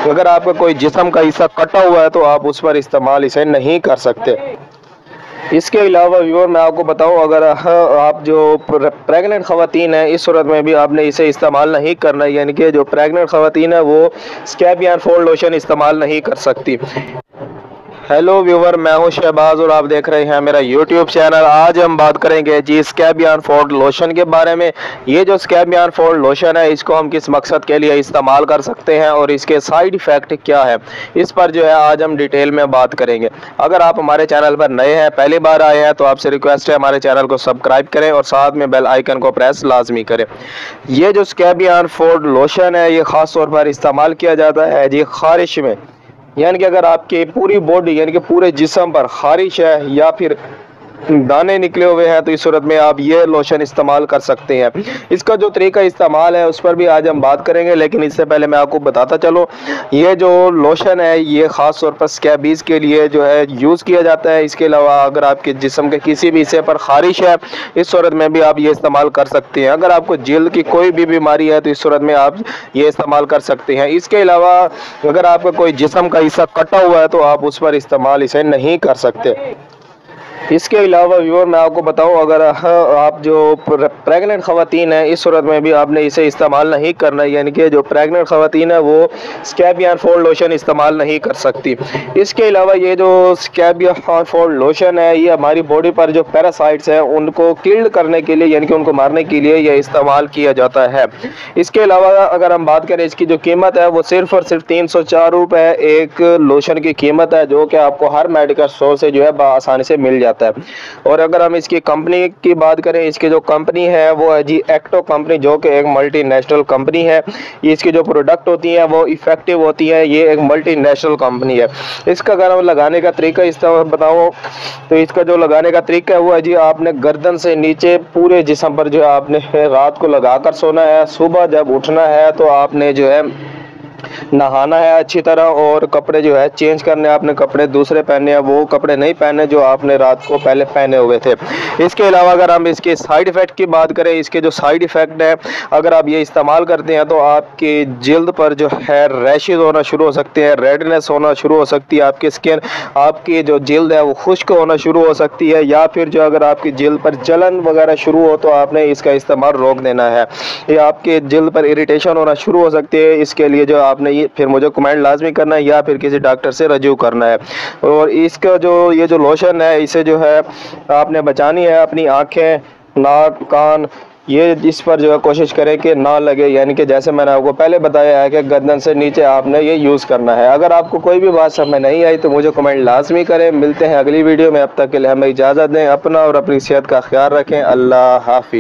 अगर आपका कोई जिस्म का हिस्सा कटा हुआ है तो आप उस पर इस्तेमाल इसे नहीं कर सकते। इसके अलावा व्यूअर मैं आपको बताऊं, अगर आप जो प्रेग्नेंट ख़वातीन हैं इस सूरत में भी आपने इसे इस्तेमाल नहीं करना, यानी कि जो प्रेग्नेंट ख़वातीन है वो स्कैब यार्न फोल्ड लोशन इस्तेमाल नहीं कर सकती। हेलो व्यूवर, मैं हूं शहबाज और आप देख रहे हैं मेरा यूट्यूब चैनल। आज हम बात करेंगे जी स्कैब यार्न फोल्ड लोशन के बारे में। ये जो स्कैब यार्न फोल्ड लोशन है इसको हम किस मकसद के लिए इस्तेमाल कर सकते हैं और इसके साइड इफ़ेक्ट क्या है, इस पर जो है आज हम डिटेल में बात करेंगे। अगर आप हमारे चैनल पर नए हैं, पहली बार आए हैं, तो आपसे रिक्वेस्ट है हमारे चैनल को सब्सक्राइब करें और साथ में बेल आइकन को प्रेस लाजमी करें। ये जो स्कैब यार्न फोल्ड लोशन है ये ख़ास तौर पर इस्तेमाल किया जाता है जी खारिश में, यानी कि अगर आपकी पूरी बॉडी यानी कि पूरे जिस्म पर खारिश है या फिर दाने निकले हुए हैं तो इस सूरत में आप ये लोशन इस्तेमाल कर सकते हैं। इसका जो तरीका इस्तेमाल है उस पर भी आज हम बात करेंगे, लेकिन इससे पहले मैं आपको बताता चलो ये जो लोशन है ये ख़ास तौर पर स्कैबीज़ के लिए जो है यूज़ किया जाता है। इसके अलावा अगर आपके जिस्म के किसी भी हिस्से पर खारिश है इस सूरत में भी आप ये इस्तेमाल कर सकते हैं। अगर आपको जिल्द की कोई भी बीमारी है तो इस सूरत में आप ये इस्तेमाल कर सकते हैं। इसके अलावा अगर आपका कोई जिस्म का हिस्सा कटा हुआ है तो आप उस पर इस्तेमाल इसे नहीं कर सकते। इसके अलावा व्यूअर मैं आपको बताऊं, अगर आप जो प्रेग्नेंट ख़वातीन हैं इस सूरत में भी आपने इसे इस्तेमाल नहीं करना, यानी कि जो प्रेग्नेंट ख़वातीन है वो स्कैब यार्न फोल्ड लोशन इस्तेमाल नहीं कर सकती। इसके अलावा ये जो स्कैब यार्न फोल्ड लोशन है ये हमारी बॉडी पर जो पैरासाइट्स हैं उनको किल्ड करने के लिए यानी कि उनको मारने के लिए ये इस्तेमाल किया जाता है। इसके अलावा अगर हम बात करें इसकी जो कीमत है वो सिर्फ और सिर्फ 304 रुपये एक लोशन की कीमत है, जो कि आपको हर मेडिकल स्टोर से जो है आसानी से मिल जाता है। और अगर हम इसकी कंपनी की बात करें, इसकी जो कंपनी है वो है जी एक्टो कंपनी, जो कि एक मल्टीनेशनल कंपनी है। इसकी जो प्रोडक्ट होती है वो इफेक्टिव होती है, ये एक मल्टीनेशनल कंपनी है। इसका अगर हम लगाने का तरीका इस तरह बताओ तो इसका जो लगाने का तरीका है वो है जी आपने गर्दन से नीचे पूरे जिस्म पर जो है आपने रात को लगा कर सोना है। सुबह जब उठना है तो आपने जो है नहाना है अच्छी तरह और कपड़े जो है चेंज करने, आपने कपड़े दूसरे पहने हैं, वो कपड़े नहीं पहने जो आपने रात को पहले पहने हुए थे। इसके अलावा अगर हम इसके साइड इफ़ेक्ट की बात करें, इसके जो साइड इफ़ेक्ट है अगर आप ये इस्तेमाल करते हैं तो आपकी जिल्द पर जो है रैशेज होना शुरू हो सकते हैं, रेडनेस होना शुरू हो सकती है, आपकी स्किन आपकी जो जिल्द है वो खुश्क होना शुरू हो सकती है, या फिर जो अगर आपकी जिल्द पर जलन वगैरह शुरू हो तो आपने इसका इस्तेमाल रोक देना है। या आपके जिल्द पर इरिटेशन होना शुरू हो सकती है, इसके लिए जो आपने ये फिर मुझे कमेंट लाजमी करना है या फिर किसी डॉक्टर से रजू करना है। और इसका जो ये जो लोशन है इसे जो है आपने बचानी है अपनी आँखें, नाक, कान, ये इस पर जो है कोशिश करें कि ना लगे, यानी कि जैसे मैंने आपको पहले बताया है कि गर्दन से नीचे आपने ये यूज़ करना है। अगर आपको कोई भी बात समझ नहीं आई तो मुझे कमेंट लाजमी करें। मिलते हैं अगली वीडियो में, अब तक के लिए हमें इजाज़त दें। अपना और अपनी सेहत का ख्याल रखें। अल्लाह हाफिज़।